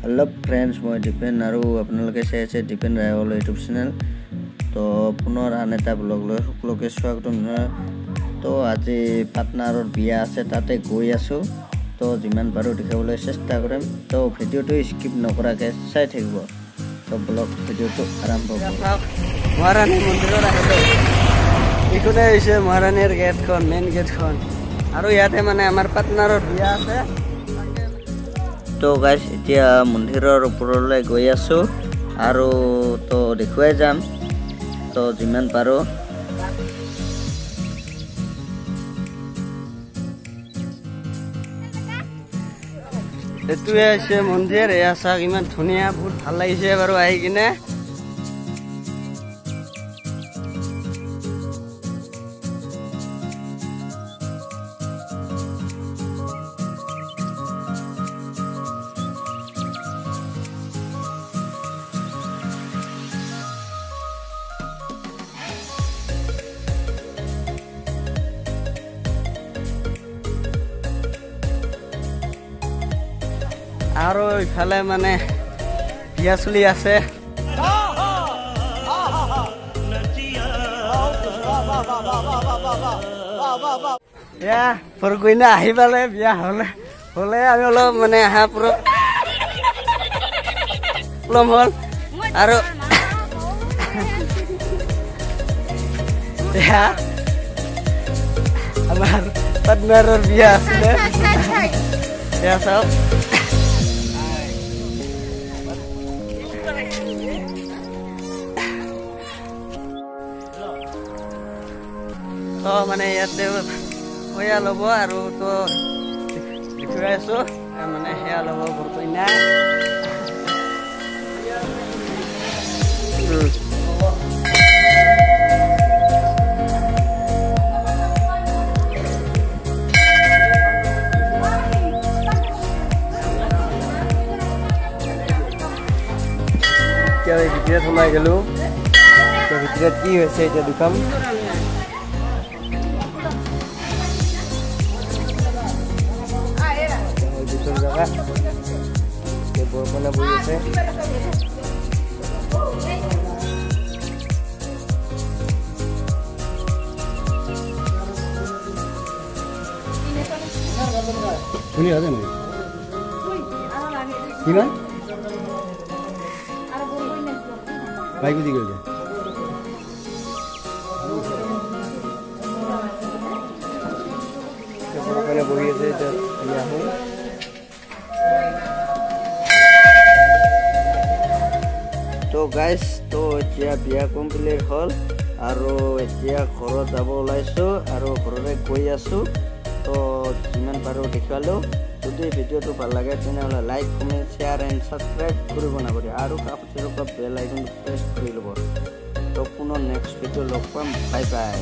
Hello friends मैं दीपेन और आपलोके चाइ आछे दीपेन रायवाल यूट्यूब चैनल तो पुनर आन एटा ब्लग লৈ সকলোকে স্বাগতম तो आज पार्टनार बिया आछे ताते गई आछो तो जिमान पारो देखाबोले चेष्टा करिम तो भिडिओটো स्किप नकराके चाइ थाकिब तो ब्लग भिडिओটো आरम्भ करिम महारानी मन्दिरत आहिलो इखोने হৈছে महारानीर गेटखन मेन गेटखन और याते माने आमार पार्टनार बिया आछे तो गाइस इतिया मंदिरर ऊपरले गई आछो आरो तो देखुवाय जाम तो जिमान पारो एतुए आछे मंदिर या साग इमान धुनिया बहुत ভাল লাগিছে बारो आइ किने आरो इफाले माने बिया चली आछे या फरगइना आहिबाले बिया हले हले आमी अलप माने आहा पुरो प्रॉब्लेम हल आरो या आमार पार्टनारर बिया आछे या सब तो माने याते होया लब और तो देखुवाय आछो माने हेया लब बरकइना क्या भितरत सोमाय गेलो तो भितरत की होइसे এটা दुकान बना बोली से শুনি আছে নাই কিমান বাইক দি গেল বনা বহি আছে এটা আহো तो गाइस तो এতিয়া বিয়া কমপ্লিট হল আৰু এতিয়া ঘৰত যাব ওলাইছো আৰু ঘৰৰে গৈ আছো তো যিমান পাৰো দেখালো যদি ভিডিওটো ভাল লাগে তেনেহলে like comment share and subscribe কৰিব নাপাহৰিব আৰু কাষতে বেল আইকন প্ৰেছ কৰি ল'ব তো পুনৰ নেক্সট ভিডিও লগ পাম বাই বাই।